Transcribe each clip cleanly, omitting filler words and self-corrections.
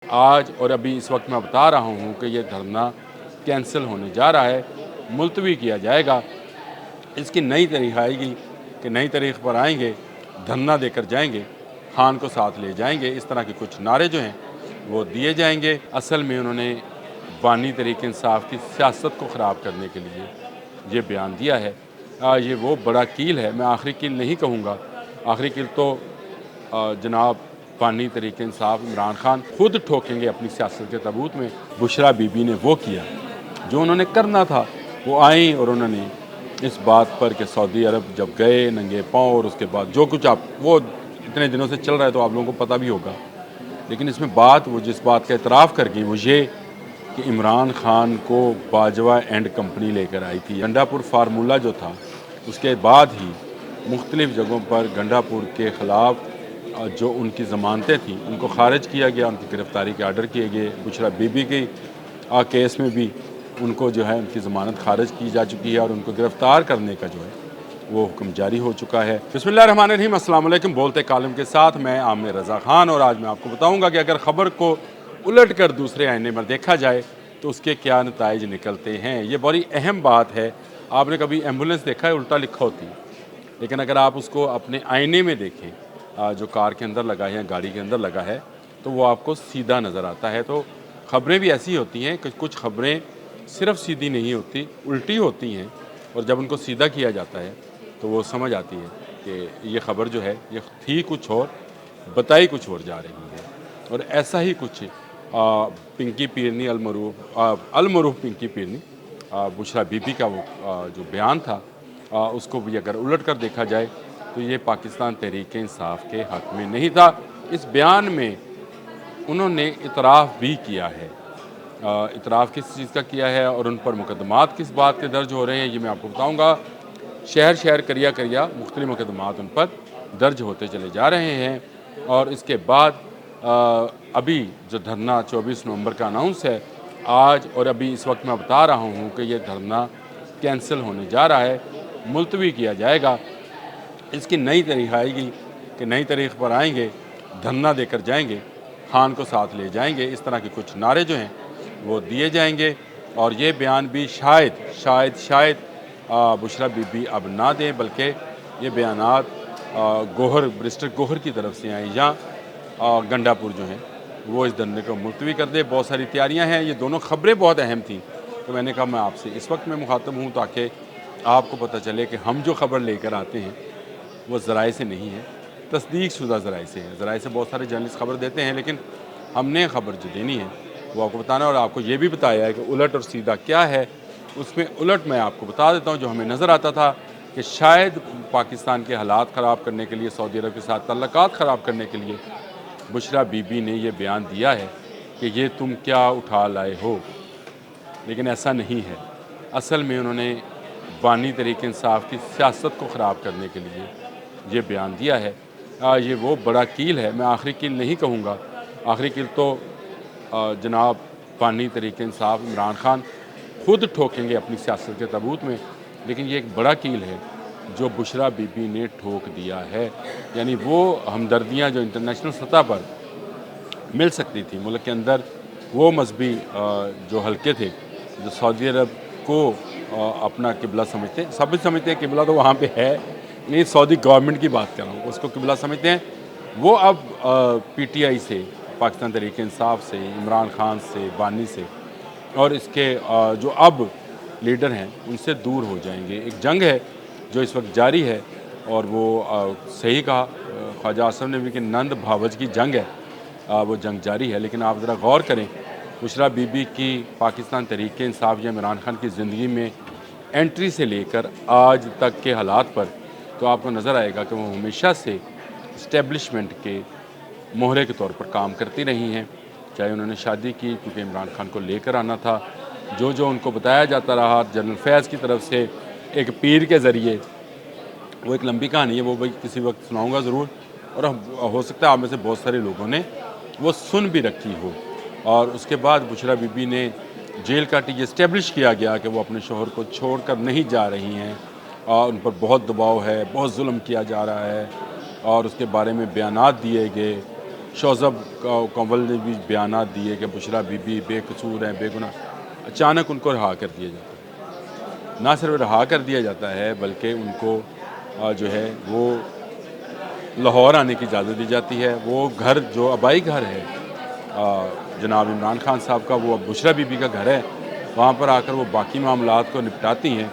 آج اور ابھی اس وقت میں بتا رہا ہوں کہ یہ دھرنا کینسل ہونے جا رہا ہے، ملتوی کیا جائے گا۔ اس کی نئی تاریخ آئے گی کہ نئی تاریخ پر آئیں گے، دھرنا دے کر جائیں گے، خان کو ساتھ لے جائیں گے۔ اس طرح کے کچھ نعرے جو ہیں وہ دیے جائیں گے۔ اصل میں انہوں نے بانی تحریک انصاف کی سیاست کو خراب کرنے کے لیے یہ بیان دیا ہے۔ یہ وہ بڑا کیل ہے، میں آخری کیل نہیں کہوں گا، آخری کیل تو جناب بانی تحریک انصاف عمران خان خود ٹھوکیں گے اپنی سیاست کے تابوت میں۔ بشرا بی بی نے وہ کیا جو انہوں نے کرنا تھا، وہ آئیں اور انہوں نے اس بات پر کہ سعودی عرب جب گئے ننگے پاؤں، اور اس کے بعد جو کچھ وہ اتنے دنوں سے چل رہا ہے تو آپ لوگوں کو پتہ بھی ہوگا، لیکن اس میں وہ جس بات کا اعتراف کر گئی وہ یہ کہ عمران خان کو باجوہ اینڈ کمپنی لے کر آئی تھی۔ گنڈا پور فارمولہ جو تھا، اس کے بعد ہی مختلف جگہوں پر گنڈا پور کے خلاف جو ان کی ضمانتیں تھیں ان کو خارج کیا گیا، ان کی گرفتاری کے آرڈر کیے گئے۔ بشرا بی بی کی کیس میں بھی ان کو جو ہے ان کی ضمانت خارج کی جا چکی ہے اور ان کو گرفتار کرنے کا جو ہے وہ حکم جاری ہو چکا ہے۔ بسم اللہ الرحمن الرحیم، السلام علیکم۔ بولتے کالم کے ساتھ میں عامر رضا خان، اور آج میں آپ کو بتاؤں گا کہ اگر خبر کو الٹ کر دوسرے آئینے میں دیکھا جائے تو اس کے کیا نتائج نکلتے ہیں۔ یہ بڑی اہم بات ہے۔ آپ نے کبھی ایمبولینس دیکھا ہے الٹا لکھا ہوتی ہے، لیکن اگر آپ اس کو اپنے آئینے میں دیکھیں جو کار کے اندر لگا ہے یا گاڑی کے اندر لگا ہے تو وہ آپ کو سیدھا نظر آتا ہے۔ تو خبریں بھی ایسی ہوتی ہیں کہ کچھ خبریں صرف سیدھی نہیں ہوتی، الٹی ہوتی ہیں، اور جب ان کو سیدھا کیا جاتا ہے تو وہ سمجھ آتی ہے کہ یہ خبر جو ہے یہ تھی کچھ اور، بتائی کچھ اور جا رہی ہے۔ اور ایسا ہی کچھ پنکی پیرنی المعروف پنکی پیرنی بشرا بی بی کا وہ جو بیان تھا، اس کو بھی اگر الٹ کر دیکھا جائے تو یہ پاکستان تحریک انصاف کے حق میں نہیں تھا۔ اس بیان میں انہوں نے اعتراف بھی کیا ہے۔ اعتراف کس چیز کا کیا ہے اور ان پر مقدمات کس بات کے درج ہو رہے ہیں یہ میں آپ کو بتاؤں گا۔ شہر شہر کریا کریا مختلف مقدمات ان پر درج ہوتے چلے جا رہے ہیں، اور اس کے بعد ابھی جو دھرنا 24 نومبر کا اناؤنس ہے، آج اور ابھی اس وقت میں بتا رہا ہوں کہ یہ دھرنا کینسل ہونے جا رہا ہے، ملتوی کیا جائے گا۔ اس کی نئی تاریخ آئے گی کہ نئی تاریخ پر آئیں گے، دھرنا دے کر جائیں گے، خان کو ساتھ لے جائیں گے۔ اس طرح کے کچھ نعرے جو ہیں وہ دیے جائیں گے، اور یہ بیان بھی شاید بشرا بی بی اب نہ دیں، بلکہ یہ بیانات برسٹر گوہر کی طرف سے آئیں، یا گنڈا پور جو ہیں وہ اس دھرنے کو ملتوی کر دے۔ بہت ساری تیاریاں ہیں، یہ دونوں خبریں بہت اہم تھیں، تو میں نے کہا میں آپ سے اس وقت میں مخاطب ہوں تاکہ آپ کو پتہ چلے کہ ہم جو خبر لے کر آتے ہیں وہ ذرائع سے نہیں ہے، تصدیق شدہ ذرائع سے ہے۔ ذرائع سے بہت سارے جرنلسٹ خبر دیتے ہیں، لیکن ہم نے خبر جو دینی ہے وہ آپ کو بتانا، اور آپ کو یہ بھی بتایا ہے کہ الٹ اور سیدھا کیا ہے۔ اس میں الٹ میں آپ کو بتا دیتا ہوں جو ہمیں نظر آتا تھا کہ شاید پاکستان کے حالات خراب کرنے کے لیے، سعودی عرب کے ساتھ تعلقات خراب کرنے کے لیے بشرا بی بی نے یہ بیان دیا ہے کہ یہ تم کیا اٹھا لائے ہو، لیکن ایسا نہیں ہے۔ اصل میں انہوں نے بانی تحریک انصاف کی سیاست کو خراب کرنے کے لیے یہ بیان دیا ہے۔ یہ وہ بڑا کیل ہے، میں آخری کیل نہیں کہوں گا، آخری کیل تو جناب بانی تحریک انصاف عمران خان خود ٹھوکیں گے اپنی سیاست کے تابوت میں، لیکن یہ ایک بڑا کیل ہے جو بشرا بی بی نے ٹھوک دیا ہے۔ یعنی وہ ہمدردیاں جو انٹرنیشنل سطح پر مل سکتی تھی ملک کے اندر، وہ مذہبی جو حلقے تھے جو سعودی عرب کو اپنا قبلہ سمجھتے ہیں، سب سمجھتے ہیں قبلہ تو وہاں پہ ہے نہیں، سعودی گورنمنٹ کی بات کر رہا ہوں، اس کو قبلہ سمجھتے ہیں، وہ اب پی ٹی آئی سے، پاکستان تحریک انصاف سے، عمران خان سے، بانی سے، اور اس کے جو اب لیڈر ہیں ان سے دور ہو جائیں گے۔ ایک جنگ ہے جو اس وقت جاری ہے، اور وہ صحیح کہا خواجہ آصم نے بھی کہ نند بھاوج کی جنگ ہے، وہ جنگ جاری ہے۔ لیکن آپ ذرا غور کریں بشرا بی بی کی پاکستان تحریک انصاف یا عمران خان کی زندگی میں انٹری سے لے کر آج تک کے حالات پر، تو آپ کو نظر آئے گا کہ وہ ہمیشہ سے اسٹیبلشمنٹ کے مہرے کے طور پر کام کرتی رہی ہیں۔ چاہے انہوں نے شادی کی کیونکہ عمران خان کو لے کر آنا تھا، جو ان کو بتایا جاتا رہا جنرل فیض کی طرف سے ایک پیر کے ذریعے، وہ ایک لمبی کہانی ہے، وہ بھی کسی وقت سناؤں گا ضرور، اور ہو سکتا ہے آپ میں سے بہت سارے لوگوں نے وہ سن بھی رکھی ہو۔ اور اس کے بعد بشرا بی بی نے جیل کاٹی، یہ اسٹیبلش کیا گیا کہ وہ اپنے شوہر کو چھوڑ کر نہیں جا رہی ہیں، اور ان پر بہت دباؤ ہے، بہت ظلم کیا جا رہا ہے، اور اس کے بارے میں بیانات دیے گئے، شوزب کنول نے بھی بیانات دیے کہ بشرا بی بی بے قصور ہیں، بے گناہ، اچانک ان کو رہا کر دیا جاتا ہے۔ نہ صرف رہا کر دیا جاتا ہے بلکہ ان کو جو ہے وہ لاہور آنے کی اجازت دی جاتی ہے۔ وہ گھر جو آبائی گھر ہے جناب عمران خان صاحب کا، وہ بشرا بی بی کا گھر ہے، وہاں پر آ کر وہ باقی معاملات کو نپٹاتی ہیں،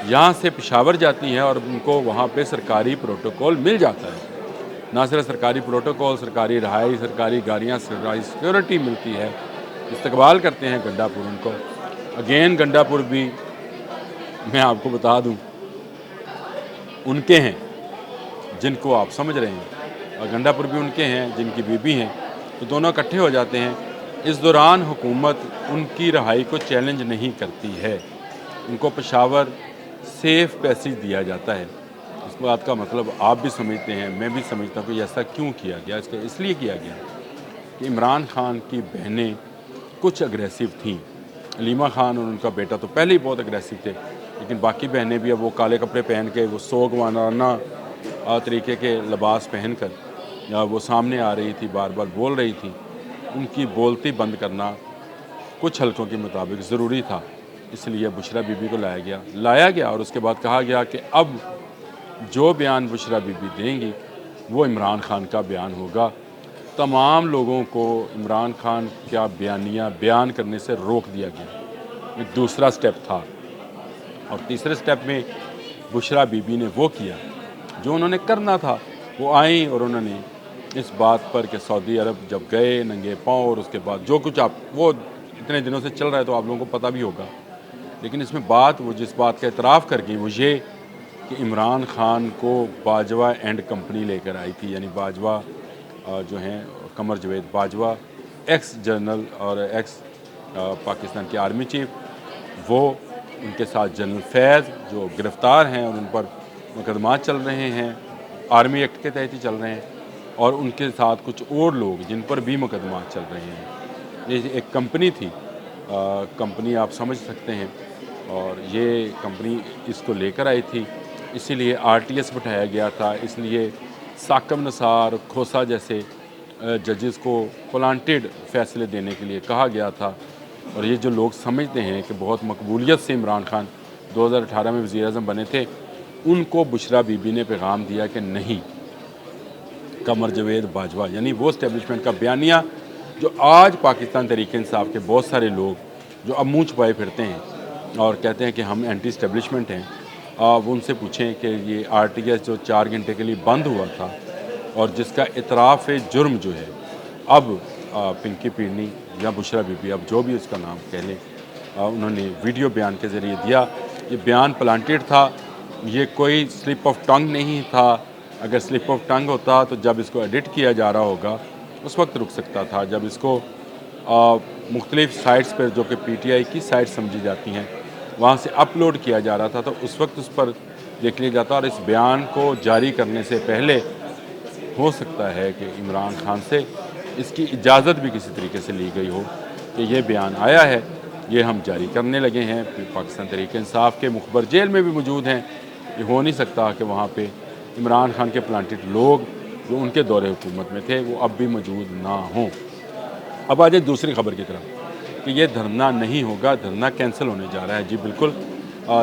یہاں سے پشاور جاتی ہیں اور ان کو وہاں پہ سرکاری پروٹوکول مل جاتا ہے۔ نہ صرف سرکاری پروٹوکول، سرکاری رہائی، سرکاری گاڑیاں، سرکاری سیکورٹی ملتی ہے، استقبال کرتے ہیں گنڈا پور ان کو۔ اگین گنڈا پور بھی میں آپ کو بتا دوں ان کے ہیں جن کو آپ سمجھ رہے ہیں، اور گنڈا پور بھی ان کے ہیں جن کی بیوی ہیں، تو دونوں اکٹھے ہو جاتے ہیں۔ اس دوران حکومت ان کی رہائی کو چیلنج نہیں کرتی ہے، ان کو پشاور سیف پیسیج دیا جاتا ہے۔ اس بات کا مطلب آپ بھی سمجھتے ہیں، میں بھی سمجھتا ہوں کہ ایسا کیوں کیا گیا۔ اس لیے کیا گیا کہ عمران خان کی بہنیں کچھ اگریسو تھیں۔ علیمہ خان اور ان کا بیٹا تو پہلے ہی بہت اگریسو تھے، لیکن باقی بہنیں بھی اب وہ کالے کپڑے پہن کے، وہ سوگوانانہ طریقے کے لباس پہن کر وہ سامنے آ رہی تھی، بار بار بول رہی تھی۔ ان کی بولتی بند کرنا کچھ حلقوں کے مطابق ضروری تھا، اس لیے بشرا بی بی کو لایا گیا اور اس کے بعد کہا گیا کہ اب جو بیان بشرا بی بی دیں گی وہ عمران خان کا بیان ہوگا۔ تمام لوگوں کو عمران خان کا بیانیہ بیان کرنے سے روک دیا گیا۔ یہ دوسرا سٹیپ تھا، اور تیسرے سٹیپ میں بشرا بی بی نے وہ کیا جو انہوں نے کرنا تھا۔ وہ آئیں اور انہوں نے اس بات پر کہ سعودی عرب جب گئے ننگے پاؤں، اور اس کے بعد جو کچھ وہ اتنے دنوں سے چل رہا ہے تو آپ لوگوں کو پتہ بھی ہوگا، لیکن اس میں وہ جس بات کا اعتراف کر گئی وہ یہ کہ عمران خان کو باجوہ اینڈ کمپنی لے کر آئی تھی، یعنی باجوہ جو ہیں قمر جاوید باجوہ، ایکس جنرل اور ایکس پاکستان کے آرمی چیف، وہ ان کے ساتھ جنرل فیض جو گرفتار ہیں اور ان پر مقدمات چل رہے ہیں، آرمی ایکٹ کے تحت ہی چل رہے ہیں، اور ان کے ساتھ کچھ اور لوگ جن پر بھی مقدمات چل رہے ہیں۔ یہ ایک کمپنی تھی، کمپنی آپ سمجھ سکتے ہیں، اور یہ کمپنی اس کو لے کر آئی تھی، اسی لیے RTS بٹھایا گیا تھا، اس لیے ثاقب نثار، کھوسہ جیسے ججز کو پلانٹڈ فیصلے دینے کے لیے کہا گیا تھا۔ اور یہ جو لوگ سمجھتے ہیں کہ بہت مقبولیت سے عمران خان 2018 میں وزیر اعظم بنے تھے، ان کو بشرا بی بی نے پیغام دیا کہ نہیں، قمر جاوید باجوہ یعنی وہ اسٹیبلشمنٹ کا بیانیہ جو آج پاکستان تحریک انصاف کے بہت سارے لوگ جو اب منہ چھپائے پھرتے ہیں اور کہتے ہیں کہ ہم اینٹی اسٹیبلشمنٹ ہیں، وہ ان سے پوچھیں کہ یہ RTS جو 4 گھنٹے کے لیے بند ہوا تھا اور جس کا اعتراف جرم جو ہے اب پنکی پیڑنی یا بشرا بی بی، اب جو بھی اس کا نام کہہ لیں، انہوں نے ویڈیو بیان کے ذریعے دیا۔ یہ بیان پلانٹڈ تھا، یہ کوئی سلپ آف ٹنگ نہیں تھا۔ اگر سلپ آف ٹنگ ہوتا تو جب اس کو ایڈٹ کیا جا رہا ہوگا اس وقت رک سکتا تھا، جب اس کو مختلف سائٹس پر جو کہ PTI کی سائٹ سمجھی جاتی ہیں وہاں سے اپلوڈ کیا جا رہا تھا، تو اس وقت اس پر دیکھ لیا جاتا۔ اور اس بیان کو جاری کرنے سے پہلے ہو سکتا ہے کہ عمران خان سے اس کی اجازت بھی کسی طریقے سے لی گئی ہو کہ یہ بیان آیا ہے، یہ ہم جاری کرنے لگے ہیں۔ پاکستان تحریک انصاف کے مخبر جیل میں بھی موجود ہیں، یہ ہو نہیں سکتا کہ وہاں پہ عمران خان کے پلانٹڈ لوگ جو ان کے دور حکومت میں تھے وہ اب بھی موجود نہ ہوں۔ اب آ جائے دوسری خبر کی طرف کہ یہ دھرنا نہیں ہوگا، دھرنا کینسل ہونے جا رہا ہے۔ جی بالکل،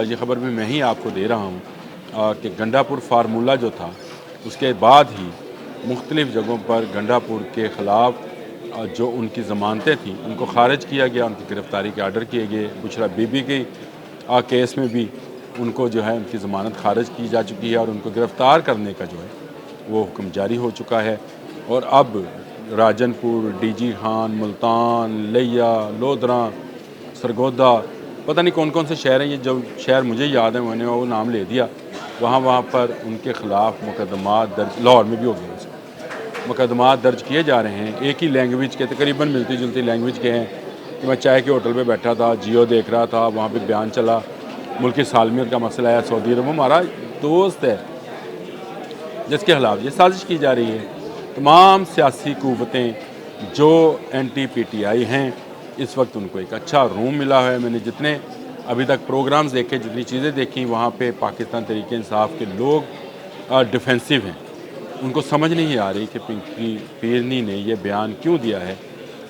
یہ خبر بھی میں ہی آپ کو دے رہا ہوں کہ گنڈا پور فارمولہ جو تھا اس کے بعد ہی مختلف جگہوں پر گنڈا پور کے خلاف جو ان کی ضمانتیں تھیں ان کو خارج کیا گیا، ان کی گرفتاری کے آرڈر کیے گئے۔ بشرا بی بی کے کیس میں بھی ان کو جو ہے ان کی ضمانت خارج کی جا چکی ہے اور ان کو گرفتار کرنے کا جو ہے وہ حکم جاری ہو چکا ہے۔ اور اب راجن پور، DG خان، ملتان، لیا، لودھراں، سرگودا، پتہ نہیں کون کون سے شہر ہیں، یہ جو شہر مجھے یاد ہے میں نے وہ نام لے دیا، وہاں پر ان کے خلاف مقدمات درج، لاہور میں بھی ہو گیا، مقدمات درج کیے جا رہے ہیں۔ ایک ہی لینگویج کے، تقریباً ملتی جلتی لینگویج کے ہیں کہ میں چائے کے ہوٹل پہ بیٹھا تھا، جیو دیکھ رہا تھا، وہاں پہ بیان چلا، ملکی سالمیت کا مسئلہ ہے، سعودی عرب، وہ ہمارا دوست ہے جس کے خلاف یہ سازش کی جا رہی ہے۔ تمام سیاسی قوتیں جو اینٹی PTI ہیں اس وقت ان کو ایک اچھا روم ملا ہے۔ میں نے جتنے ابھی تک پروگرامز دیکھے، جتنی چیزیں دیکھیں، وہاں پہ پاکستان تحریک انصاف کے لوگ ڈیفینسو ہیں، ان کو سمجھ نہیں آ رہی کہ پنکی پیرنی نے یہ بیان کیوں دیا ہے.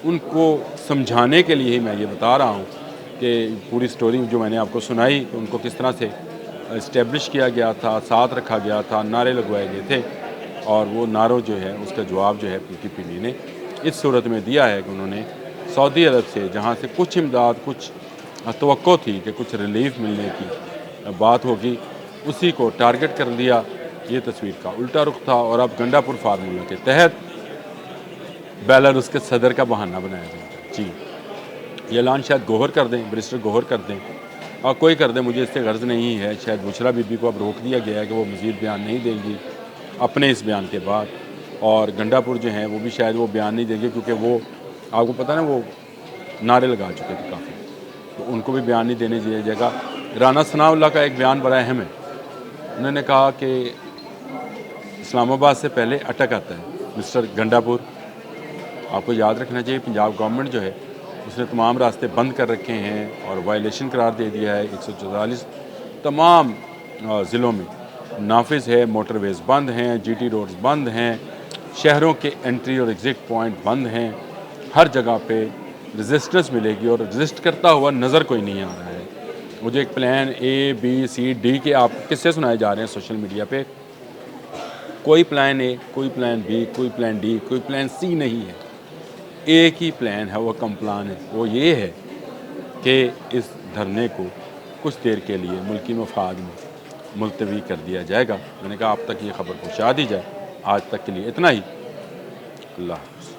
ان کو سمجھانے کے لیے ہی میں یہ بتا رہا ہوں کہ پوری سٹوری جو میں نے آپ کو سنائی ان کو کس طرح سے اسٹیبلش کیا گیا تھا، ساتھ رکھا گیا تھا، نعرے لگوائے گئے تھے، اور وہ نعروں جو ہے اس کا جواب جو ہے پنکی پیرنی نے اس صورت میں دیا ہے کہ انہوں نے سعودی عرب سے جہاں سے کچھ امداد، کچھ توقع تھی کہ کچھ ریلیف ملنے کی بات ہوگی، اسی کو ٹارگٹ کر لیا. یہ تصویر کا الٹا رخ تھا، اور اب گنڈا پور فارمولہ کے تحت بیلاروس کے صدر کا بہانہ بنایا گیا. جی یہ اعلان شاید گوہر کر دیں، بیرسٹر گوہر کر دیں، اور کوئی کر دیں، مجھے اس سے غرض نہیں ہے. شاید بشریٰ بی بی کو اب روک دیا گیا ہے کہ وہ مزید بیان نہیں دیں گی اپنے اس بیان کے بعد، اور گنڈا پور جو ہیں وہ بھی شاید وہ بیان نہیں دیں گے، کیونکہ وہ آپ کو پتہ نا وہ نعرے لگا چکے تھے کافی، تو ان کو بھی بیان نہیں دینے دیا جائے گا. رانا ثناء اللہ کا ایک بیان بڑا اہم ہے. انہوں نے کہا کہ اسلام آباد سے پہلے اٹک آتا ہے مسٹر گنڈا پور. آپ کو یاد رکھنا چاہیے پنجاب گورنمنٹ جو ہے اس نے تمام راستے بند کر رکھے ہیں اور وائلیشن قرار دے دیا ہے. 144 تمام ضلعوں میں نافذ ہے، موٹر ویز بند ہیں، جی ٹی روڈز بند ہیں، شہروں کے انٹری اور ایگزٹ پوائنٹ بند ہیں. ہر جگہ پہ رزسٹنس ملے گی، اور رزسٹ کرتا ہوا نظر کوئی نہیں آ رہا ہے. مجھے ایک پلان اے بی سی ڈی کے آپ کس سے سنائے جا رہے ہیں سوشل میڈیا پہ. کوئی پلان اے، کوئی پلان بی، کوئی پلان ڈی، کوئی پلان سی نہیں ہے. ایک ہی پلان ہے، وہ کمپلان ہے، وہ یہ ہے کہ اس دھرنے کو کچھ دیر کے لیے ملکی مفاد میں ملتوی کر دیا جائے گا. میں نے کہا آپ تک یہ خبر پہنچا دی جائے. آج تک کے لیے اتنا ہی. اللہ حافظ.